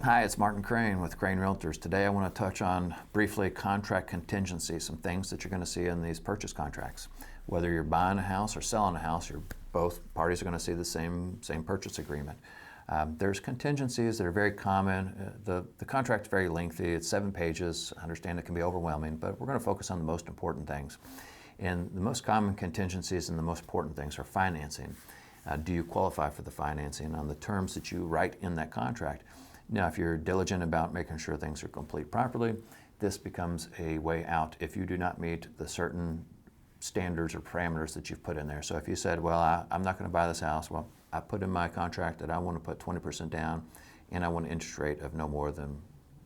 Hi, it's Martin Crane with Crane Realtors. Today I want to touch on briefly contract contingencies, some things that you're going to see in these purchase contracts. Whether you're buying a house or selling a house, both parties are going to see the same purchase agreement. There's contingencies that are very common. The contract's very lengthy. It's 7 pages. I understand it can be overwhelming, but we're going to focus on the most important things. And the most common contingencies and the most important things are financing. Do you qualify for the financing on the terms that you write in that contract? Now, if you're diligent about making sure things are complete properly, this becomes a way out if you do not meet the certain standards or parameters that you've put in there. So if you said, well, I'm not going to buy this house, well, I put in my contract that I want to put 20% down and I want an interest rate of no more than,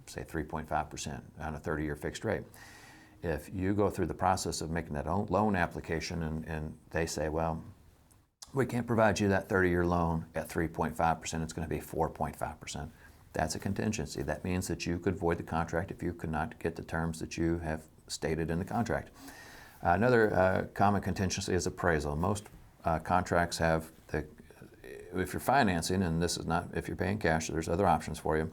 say, 3.5% on a 30-year fixed rate. If you go through the process of making that loan application and they say, well, we can't provide you that 30-year loan at 3.5%, it's going to be 4.5%. That's a contingency. That means that you could void the contract if you could not get the terms that you have stated in the contract. Another common contingency is appraisal. Most contracts have, if you're financing, and this is not if you're paying cash, there's other options for you,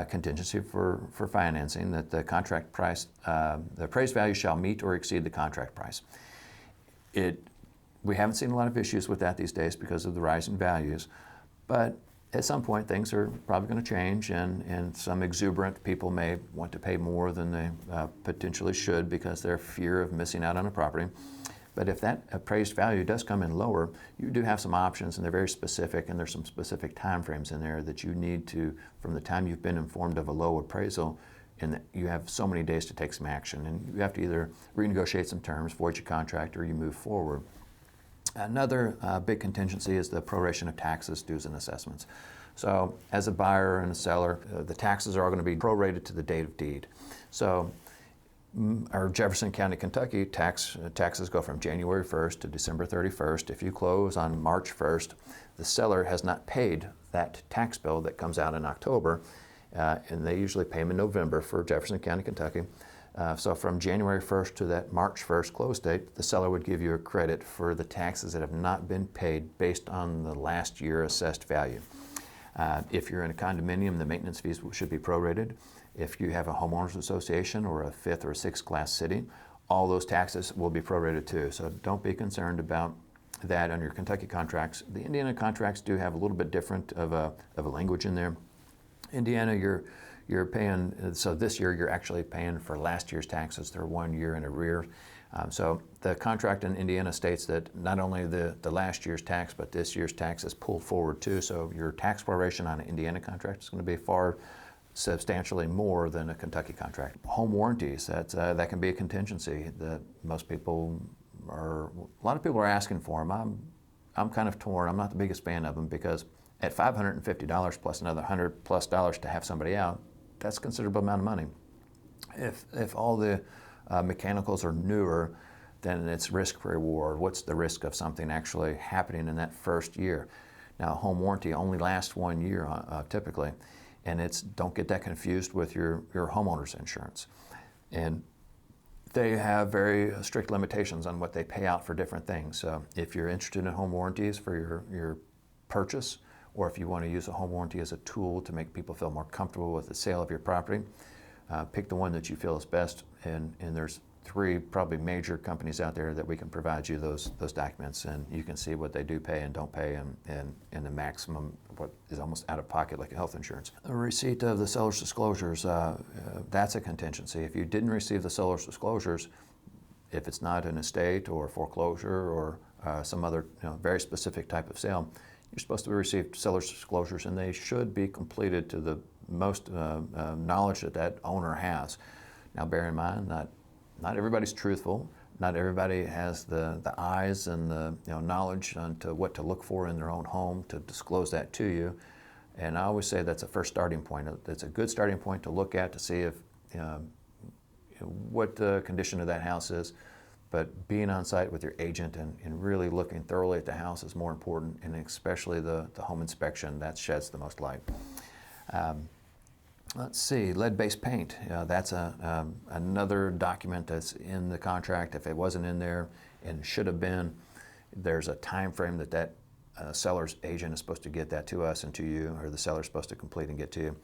contingency for financing, that the contract price, the appraised value shall meet or exceed the contract price. We haven't seen a lot of issues with that these days because of the rising values, but at some point things are probably going to change, and some exuberant people may want to pay more than they potentially should because they're fear of missing out on a property. But if that appraised value does come in lower, you do have some options, and they're very specific, and there's some specific time frames in there that you need to, from the time you've been informed of a low appraisal, and you have so many days to take some action, and you have to either renegotiate some terms, void your contract, or you move forward. Another big contingency is the proration of taxes, dues, and assessments. So as a buyer and a seller, the taxes are all going to be prorated to the date of deed. So our Jefferson County, Kentucky taxes go from January 1st to December 31st. If you close on March 1st, the seller has not paid that tax bill that comes out in October, and they usually pay them in November for Jefferson County, Kentucky. So from January 1st to that March 1st close date, the seller would give you a credit for the taxes that have not been paid based on the last year assessed value. If you're in a condominium, the maintenance fees should be prorated. If you have a homeowners association or a 5th or 6th class city, all those taxes will be prorated too. So don't be concerned about that on your Kentucky contracts. The Indiana contracts do have a little bit different of a language in there. Indiana, you're paying, so this year you're actually paying for last year's taxes. They're 1 year in arrears. So the contract in Indiana states that not only the last year's tax, but this year's tax is pulled forward too. So your tax proration on an Indiana contract is going to be far substantially more than a Kentucky contract. Home warranties, that can be a contingency that most people a lot of people are asking for them. I'm kind of torn. I'm not the biggest fan of them because at $550 plus another $100+ to have somebody out, that's a considerable amount of money. If all the mechanicals are newer, then it's risk reward. What's the risk of something actually happening in that first year? Now, a home warranty only lasts 1 year typically, and don't get that confused with your homeowner's insurance. And they have very strict limitations on what they pay out for different things. So if you're interested in home warranties for your purchase, or if you want to use a home warranty as a tool to make people feel more comfortable with the sale of your property, pick the one that you feel is best. And there's 3 probably major companies out there that we can provide you those documents, and you can see what they do pay and don't pay, and the maximum what is almost out of pocket, like health insurance. A receipt of the seller's disclosures, that's a contingency. If you didn't receive the seller's disclosures, if it's not an estate or foreclosure or some other very specific type of sale, you're supposed to receive seller's disclosures, and they should be completed to the most knowledge that owner has. Now, bear in mind that not everybody's truthful. Not everybody has the eyes and the knowledge onto what to look for in their own home to disclose that to you. And I always say that's a first starting point. That's a good starting point to look at to see if what the condition of that house is. But being on site with your agent and really looking thoroughly at the house is more important, and especially the home inspection, that sheds the most light. Let's see, lead-based paint. That's another document that's in the contract. If it wasn't in there and should have been, there's a time frame that seller's agent is supposed to get that to us and to you, or the seller's supposed to complete and get to you.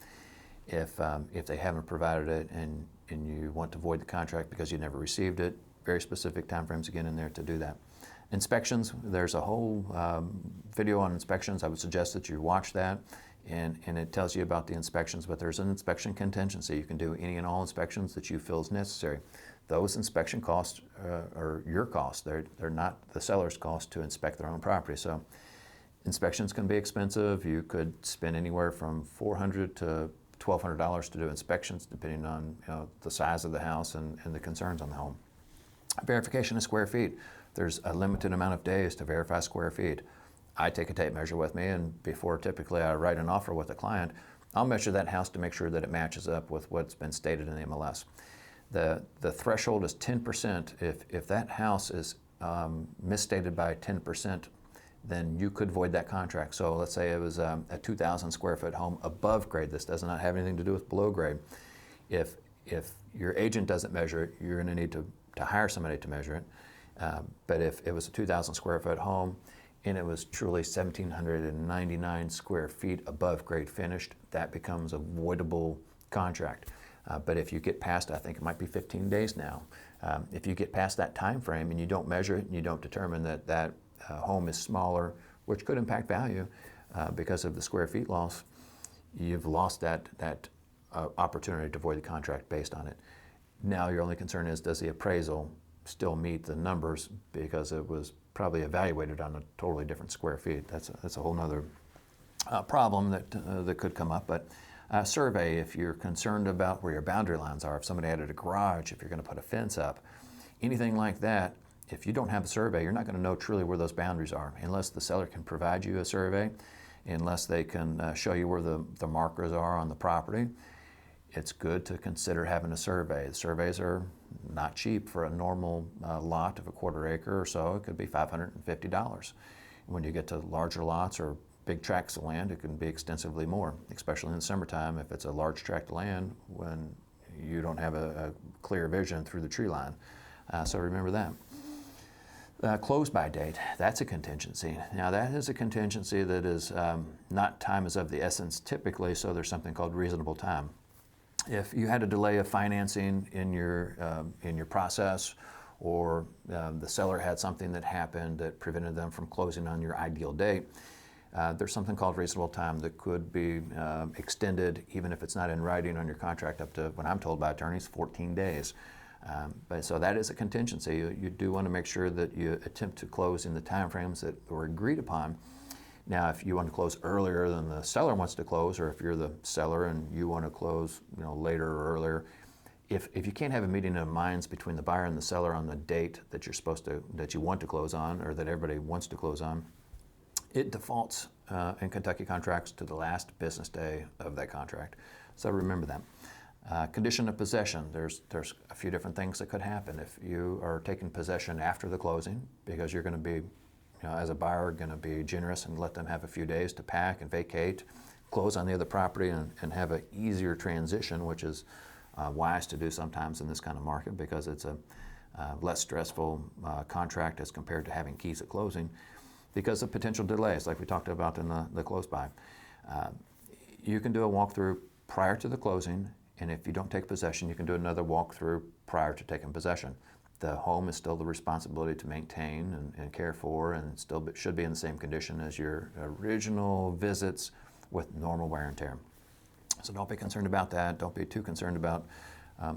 If they haven't provided it and you want to void the contract because you never received it, very specific timeframes again in there to do that. Inspections, there's a whole video on inspections. I would suggest that you watch that, and it tells you about the inspections, but there's an inspection contingency. You can do any and all inspections that you feel is necessary. Those inspection costs are your cost. They're not the seller's cost to inspect their own property. So inspections can be expensive. You could spend anywhere from $400 to $1,200 to do inspections, depending on the size of the house and the concerns on the home. Verification of square feet. There's a limited amount of days to verify square feet. I take a tape measure with me, and before typically I write an offer with a client, I'll measure that house to make sure that it matches up with what's been stated in the MLS. The threshold is 10%. If that house is misstated by 10%, then you could void that contract. So let's say it was a 2,000 square foot home above grade. This does not have anything to do with below grade. If your agent doesn't measure it, you're going to need to hire somebody to measure it. But if it was a 2,000 square foot home and it was truly 1,799 square feet above grade finished, that becomes a voidable contract. But if you get past, I think it might be 15 days now, if you get past that time frame and you don't measure it and you don't determine that home is smaller, which could impact value because of the square feet loss, you've lost that opportunity to void the contract based on it. Now your only concern is, does the appraisal still meet the numbers, because it was probably evaluated on a totally different square feet. That's a whole nother problem that could come up. But survey, if you're concerned about where your boundary lines are, if somebody added a garage, if you're going to put a fence up, anything like that, if you don't have a survey, you're not going to know truly where those boundaries are unless the seller can provide you a survey, unless they can show you where the markers are on the property. It's good to consider having a survey. The surveys are not cheap. For a normal lot of a quarter acre or so, it could be $550. When you get to larger lots or big tracts of land, it can be extensively more, especially in the summertime if it's a large tract of land when you don't have a clear vision through the tree line. So remember that. Close by date, that's a contingency. Now that is a contingency that is not time is of the essence typically, so there's something called reasonable time. If you had a delay of financing in your process, or the seller had something that happened that prevented them from closing on your ideal date, there's something called reasonable time that could be extended, even if it's not in writing on your contract, up to, when I'm told by attorneys, 14 days. But so that is a contingency. You do want to make sure that you attempt to close in the timeframes that were agreed upon. Now, if you want to close earlier than the seller wants to close, or if you're the seller and you want to close, later or earlier, if you can't have a meeting of minds between the buyer and the seller on the date that that you want to close on, or that everybody wants to close on, it defaults in Kentucky contracts to the last business day of that contract. So remember that. Condition of possession. There's a few different things that could happen. If you are taking possession after the closing, because you're going to be, as a buyer, going to be generous and let them have a few days to pack and vacate, close on the other property, and have an easier transition, which is wise to do sometimes in this kind of market, because it's a less stressful contract as compared to having keys at closing, because of potential delays like we talked about in the close by. You can do a walkthrough prior to the closing, and if you don't take possession, you can do another walkthrough prior to taking possession. The home is still the responsibility to maintain and care for, and still should be in the same condition as your original visits, with normal wear and tear. So don't be concerned about that. Don't be too concerned about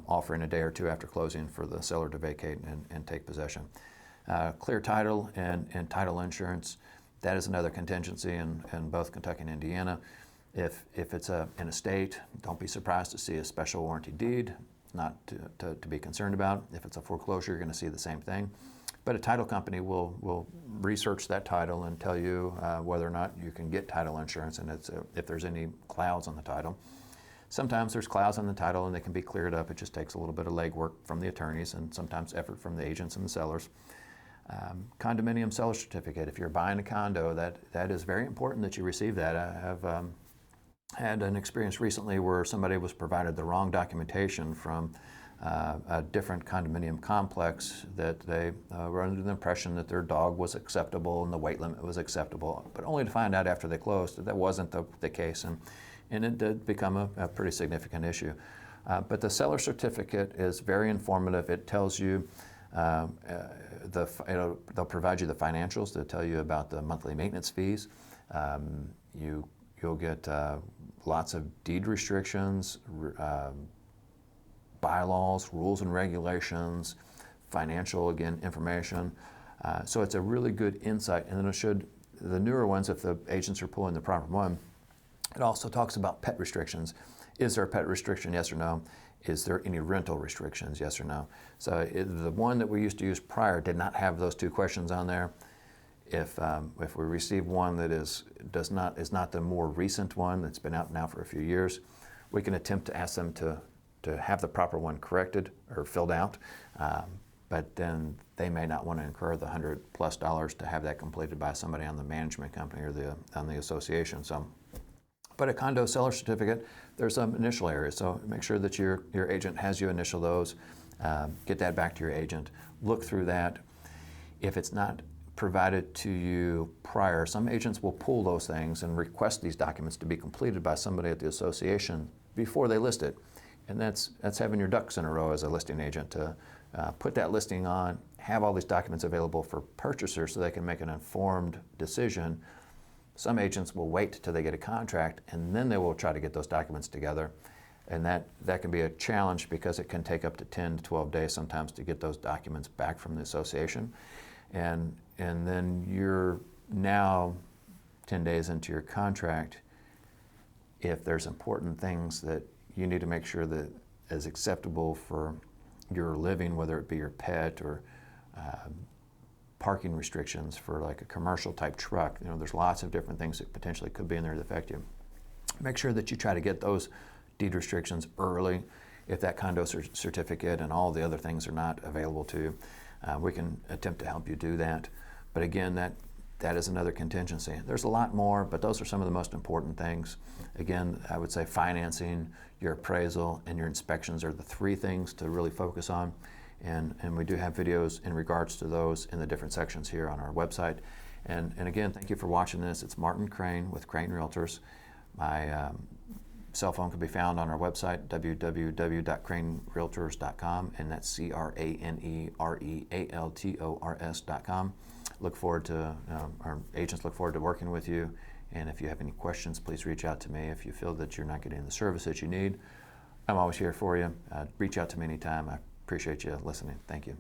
offering a day or two after closing for the seller to vacate and take possession. Clear title and title insurance, that is another contingency in both Kentucky and Indiana. If it's an estate, don't be surprised to see a special warranty deed. Not to be concerned about. If it's a foreclosure, you're going to see the same thing. But a title company will research that title and tell you whether or not you can get title insurance, and if there's any clouds on the title. Sometimes there's clouds on the title and they can be cleared up. It just takes a little bit of legwork from the attorneys and sometimes effort from the agents and the sellers. Condominium seller certificate. If you're buying a condo, that is very important that you receive that. I have had an experience recently where somebody was provided the wrong documentation from a different condominium complex, that they were under the impression that their dog was acceptable and the weight limit was acceptable, but only to find out after they closed that wasn't the case. And And it did become a pretty significant issue. But the seller certificate is very informative. It tells you, they'll provide you the financials. They'll tell you about the monthly maintenance fees. You'll get lots of deed restrictions, bylaws, rules and regulations, financial, again, information. So it's a really good insight. And then it should, the newer ones, if the agents are pulling the proper one, it also talks about pet restrictions. Is there a pet restriction, yes or no? Is there any rental restrictions, yes or no? So the one that we used to use prior did not have those two questions on there. If we receive one that is not the more recent one that's been out now for a few years, we can attempt to ask them to have the proper one corrected or filled out, but then they may not want to incur the $100+ to have that completed by somebody on the management company or on the association. So, but a condo seller certificate, there's some initial areas, so make sure that your agent has you initial those. Get that back to your agent. Look through that. If it's not provided to you prior, some agents will pull those things and request these documents to be completed by somebody at the association before they list it. And that's having your ducks in a row as a listing agent to put that listing on, have all these documents available for purchasers so they can make an informed decision. Some agents will wait till they get a contract and then they will try to get those documents together. And that can be a challenge because it can take up to 10 to 12 days sometimes to get those documents back from the association. And then you're now 10 days into your contract. If there's important things that you need to make sure that is acceptable for your living, whether it be your pet or parking restrictions for like a commercial type truck, there's lots of different things that potentially could be in there that affect you. Make sure that you try to get those deed restrictions early. If that condo certificate and all the other things are not available to you, we can attempt to help you do that. But again, that is another contingency. There's a lot more, but those are some of the most important things. Again, I would say financing, your appraisal, and your inspections are the three things to really focus on. And we do have videos in regards to those in the different sections here on our website. And again, thank you for watching this. It's Martin Crane with Crane Realtors. My cell phone can be found on our website, www.cranerealtors.com, and that's CRANEREALTORS.com. Look forward to, our agents look forward to working with you. And if you have any questions, please reach out to me. If you feel that you're not getting the service that you need, I'm always here for you. Reach out to me anytime. I appreciate you listening. Thank you.